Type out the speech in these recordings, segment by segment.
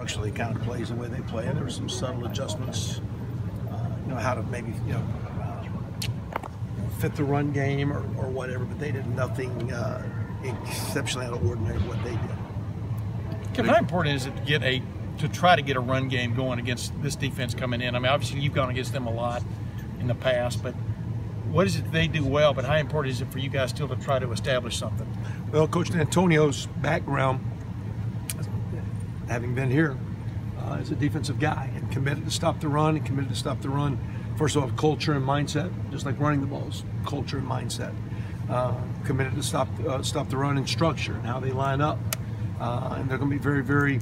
structurally kind of plays the way they play. And there were some subtle adjustments, how to maybe, fit the run game or whatever, but they did nothing exceptionally out of ordinary what they did. Kevin, how important is it to try to get a run game going against this defense coming in? I mean, obviously you've gone against them a lot in the past, but what is it they do well, but how important is it for you guys still to try to establish something? Well, Coach D'Antonio's background, having been here, is a defensive guy and committed to stop the run and committed to stop the run. First of all, culture and mindset, just like running the balls, culture and mindset. Committed to stop the run and structure and how they line up. And they're going to be very, very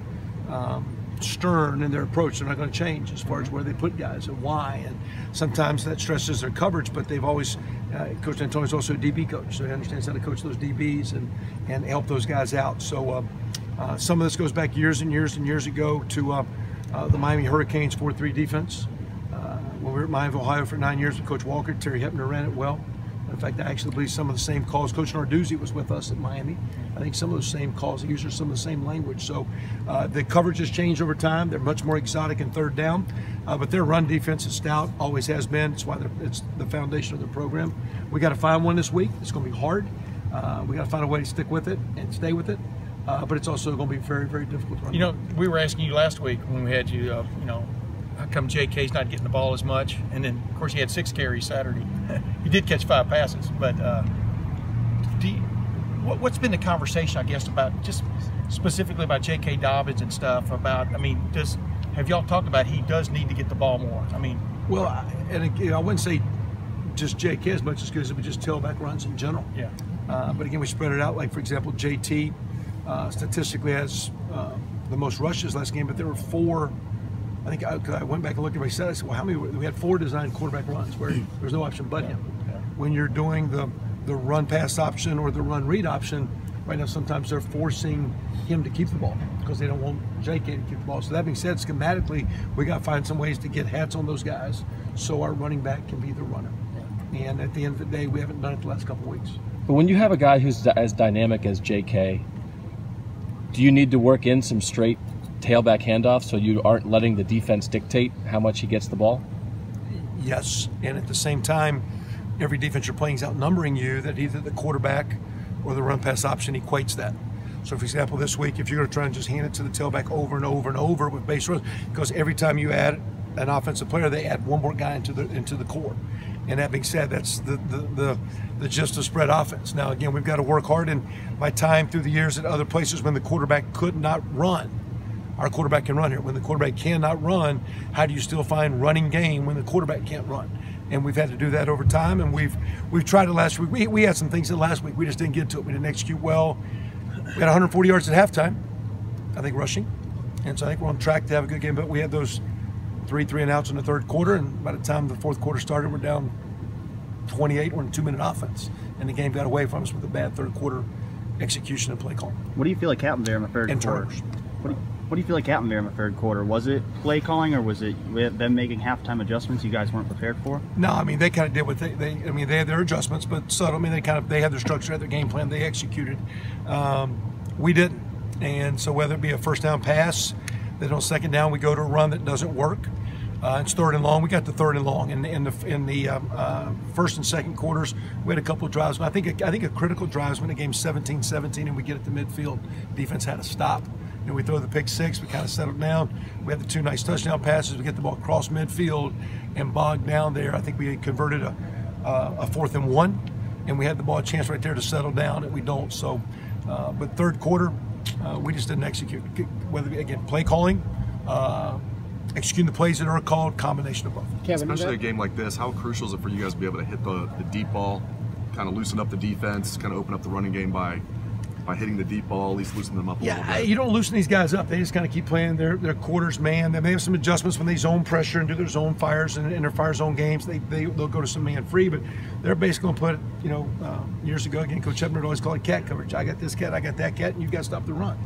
stern in their approach. They're not going to change as far as where they put guys and why. And sometimes that stresses their coverage, but they've always, Coach D'Antonio's also a DB coach, so he understands how to coach those DBs and help those guys out. So some of this goes back years and years and years ago to the Miami Hurricanes 4-3 defense. When we were at Miami, Ohio for 9 years with Coach Walker, Terry Hepner ran it well. In fact, I actually believe some of the same calls. Coach Narduzzi was with us at Miami. I think some of those same calls, he uses some of the same language. So the coverage has changed over time. They're much more exotic in third down, but their run defense is stout, always has been. It's why it's the foundation of the program. We got to find one this week. It's going to be hard. We got to find a way to stick with it and stay with it. But it's also going to be very, very difficult. We were asking you last week when we had you, how come JK's not getting the ball as much? And then, of course, he had 6 carries Saturday. He did catch 5 passes, but what's been the conversation, I guess, about just specifically about J.K. Dobbins and stuff? About, have y'all talked about he does need to get the ball more? Well, and again, I wouldn't say just J.K. as much as because it would just tailback runs in general. Yeah. But again, we spread it out. Like for example, J.T. Statistically has the most rushes last game, but there were 4. I think I went back and looked at my set. I said, well, how many? We had 4 designed quarterback runs where there's no option but him. Yeah. When you're doing the run pass option or the run read option, right now sometimes they're forcing him to keep the ball because they don't want JK to keep the ball. So that being said, schematically, we got to find some ways to get hats on those guys so our running back can be the runner. Yeah. And at the end of the day, we haven't done it the last couple of weeks. But when you have a guy who's as dynamic as JK, do you need to work in some straight tailback handoff so you aren't letting the defense dictate how much he gets the ball? Yes, and at the same time, every defense you're playing is outnumbering you, that either the quarterback or the run pass option equates that. So for example, this week, if you're going to try and just hand it to the tailback over and over and over with base runs, because every time you add an offensive player, they add one more guy into the core. And that being said, that's the just a spread offense. Now again, we've got to work hard, and my time through the years at other places when the quarterback could not run, our quarterback can run here. When the quarterback cannot run, how do you still find running game when the quarterback can't run? And we've had to do that over time, and we've tried it last week. We had some things that last week we just didn't get to it. We didn't execute well. We had 140 yards at halftime, I think, rushing. And so I think we're on track to have a good game, but we had those 3 and outs in the third quarter, and by the time the fourth quarter started, we're down 28. We're in 2-minute offense, and the game got away from us with a bad third quarter execution and play call. What do you feel like happened there in the third quarter? What do you feel like happened there in the third quarter? Was it play calling, or was it them making halftime adjustments you guys weren't prepared for? No, they kind of did what they had their adjustments, but subtle. They had their structure, had their game plan, they executed. We didn't, and so whether it be a first down pass, then on second down we go to a run that doesn't work. It's 3rd and long. We got the 3rd and long in the first and second quarters. We had a couple of drives. I think a critical drive is when the game's 17-17 and we get it to midfield. Defense had to stop. And we throw the pick 6. We kind of settled down. We had the 2 nice touchdown passes. We get the ball across midfield and bogged down there. I think we had converted a 4th and 1, and we had the ball a chance right there to settle down, and we don't. So, but third quarter, we just didn't execute. Whether again play calling. Executing the plays that are called, combination of both. Kevin, especially a game like this, how crucial is it for you guys to be able to hit the deep ball, kind of loosen up the defense, kind of open up the running game by hitting the deep ball, at least loosen them up a little bit? You don't loosen these guys up. They just kind of keep playing their quarters man. They may have some adjustments when they zone pressure and do their zone fires and in their fire zone games. They'll go to some man free, but they're basically going to put, years ago, again, Coach Hepner would always call it cat coverage. I got this cat, I got that cat, and you got to stop the run.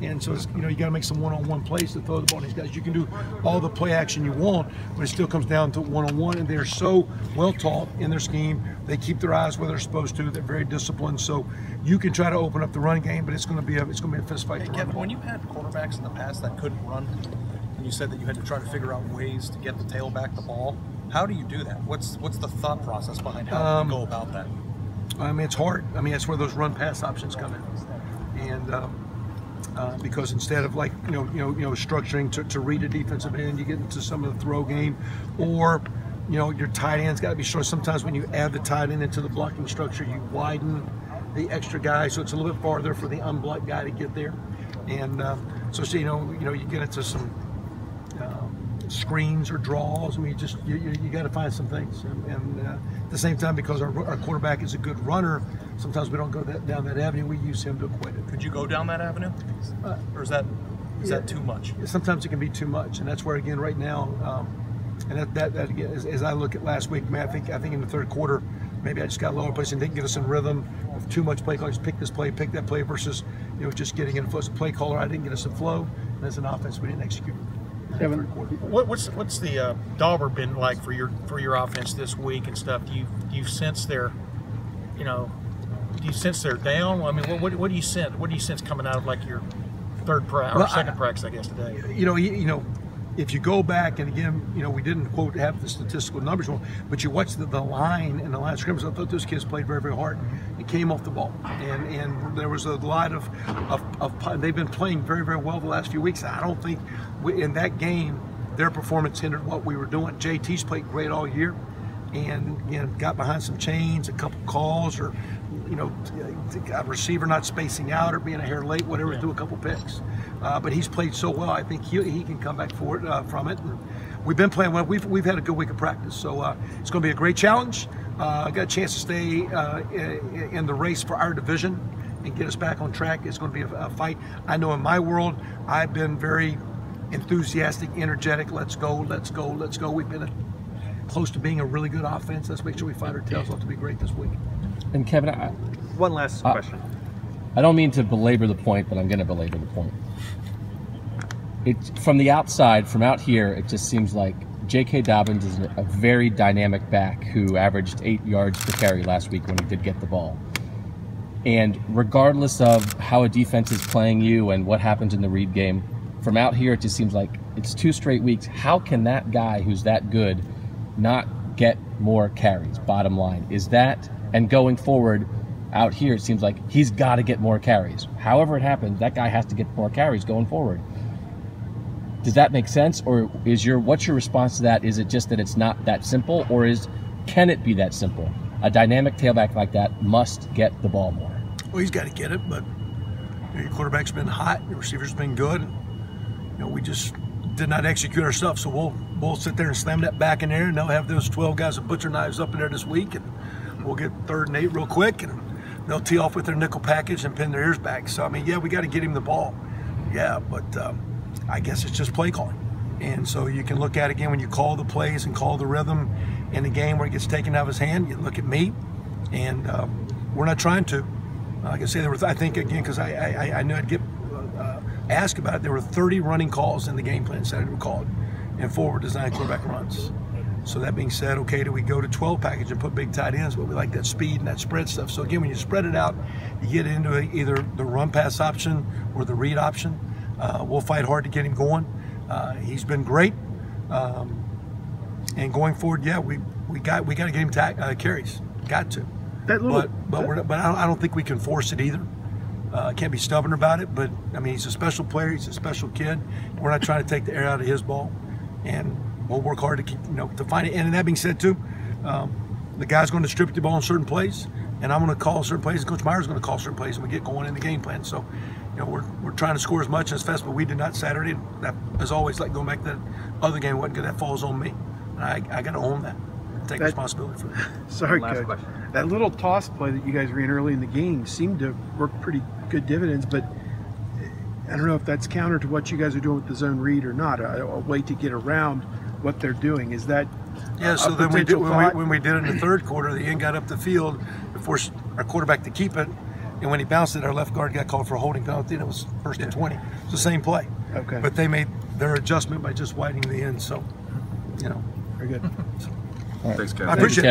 And so it's, you got to make some one-on-one plays to throw the ball to these guys. You can do all the play action you want, but it still comes down to one-on-one. And they're so well taught in their scheme. They keep their eyes where they're supposed to. They're very disciplined. So you can try to open up the running game, but it's going to be a fist fight. Hey, Kevin, when you had quarterbacks in the past that couldn't run, and you said that you had to try to figure out ways to get the tailback the ball, how do you do that? What's the thought process behind how you go about that? I mean, it's hard. I mean, that's where those run-pass options come in, and because instead of like structuring to read a defensive end, you get into some of the throw game, or your tight end's got to be short. Sometimes when you add the tight end into the blocking structure, you widen the extra guy, so it's a little bit farther for the unblocked guy to get there, and so you get into some screens or draws. I mean, you got to find some things, and at the same time, because our quarterback is a good runner, sometimes we don't go down that avenue. We use him to equate it. Could you go down that avenue, or is that too much? Sometimes it can be too much, and that's where again right now, and that again, as I look at last week, man, I think in the third quarter, maybe I just got lower place and didn't get us in rhythm of too much play calling. Just pick this play, pick that play, versus just getting in flow. As a play caller, I didn't get us in flow, and as an offense, we didn't execute. Kevin, what's the Dauber been like for your offense this week and stuff? Do you sense they're down? I mean, what do you sense? What do you sense coming out of like your third or second practice, I guess, today? If you go back, and again, we didn't quote have the statistical numbers, but you watch the line in the last scrimmage. I thought those kids played very, very hard. It came off the ball, and there was a lot of they've been playing very, very well the last few weeks. I don't think in that game their performance hindered what we were doing. JT's played great all year, and got behind some chains, a couple calls, or a receiver not spacing out or being a hair late, whatever, threw a couple picks. But he's played so well, I think he can come back from it. And we've been playing well. We've had a good week of practice, so it's going to be a great challenge. I got a chance to stay in the race for our division and get us back on track. It's going to be a fight. I know in my world, I've been very enthusiastic, energetic. Let's go, let's go, let's go. We've been close to being a really good offense. Let's make sure we fight our tails off to be great this week. And Kevin, one last question. I don't mean to belabor the point, but I'm going to belabor the point. From the outside, from out here, it just seems like J.K. Dobbins is a very dynamic back who averaged 8 yards per carry last week when he did get the ball. And regardless of how a defense is playing you and what happens in the read game, from out here, it just seems like it's 2 straight weeks. How can that guy who's that good not get more carries? Bottom line is that, and going forward out here, it seems like he's got to get more carries. However it happens, that guy has to get more carries going forward. Does that make sense, or what's your response to that? Is it just that it's not that simple, or can it be that simple? A dynamic tailback like that must get the ball more. Well, he's got to get it, but your quarterback's been hot, your receiver's been good. We just did not execute our stuff, so we'll sit there and slam that back in there, and they'll have those 12 guys with butcher knives up in there this week, and we'll get 3rd and 8 real quick, and they'll tee off with their nickel package and pin their ears back. So, I mean, yeah, we got to get him the ball. Yeah, but I guess it's just play calling. And so you can look at it again when you call the plays and call the rhythm in the game where it gets taken out of his hand. You look at me, and we're not trying to. Like I say, I think, again, because I knew I'd get asked about it, there were 30 running calls in the game plan Saturday were called, and 4 were designed quarterback runs. So that being said, okay, do we go to 12 package and put big tight ends? But we like that speed and that spread stuff. So again, when you spread it out, you get into either the run pass option or the read option. We'll fight hard to get him going. He's been great, and going forward, yeah, we got to get him carries. Got to. But I don't think we can force it either. Can't be stubborn about it. But I mean, he's a special player. He's a special kid. We're not trying to take the air out of his ball, and we'll work hard to keep, to find it. And that being said, too, the guy's going to distribute the ball in certain plays, and I'm going to call certain plays, and Coach Meyer's going to call certain plays, and we get going in the game plan. So, we're trying to score as much as fast, but we did not Saturday. That, as always, like going back to that other game, wasn't good. That falls on me. And I got to own that. Take responsibility for that. Sorry, Coach. That little toss play that you guys ran early in the game seemed to work pretty good dividends, but I don't know if that's counter to what you guys are doing with the zone read or not. A way to get around what they're doing. Is that so then when we did it in the third quarter, the end got up the field, forced our quarterback to keep it, and when he bounced it, our left guard got called for a holding penalty, and it was 1st and 20. It's the same play. Okay. But they made their adjustment by just widening the end. So, you know, Very good. Thanks, Kevin. I appreciate it.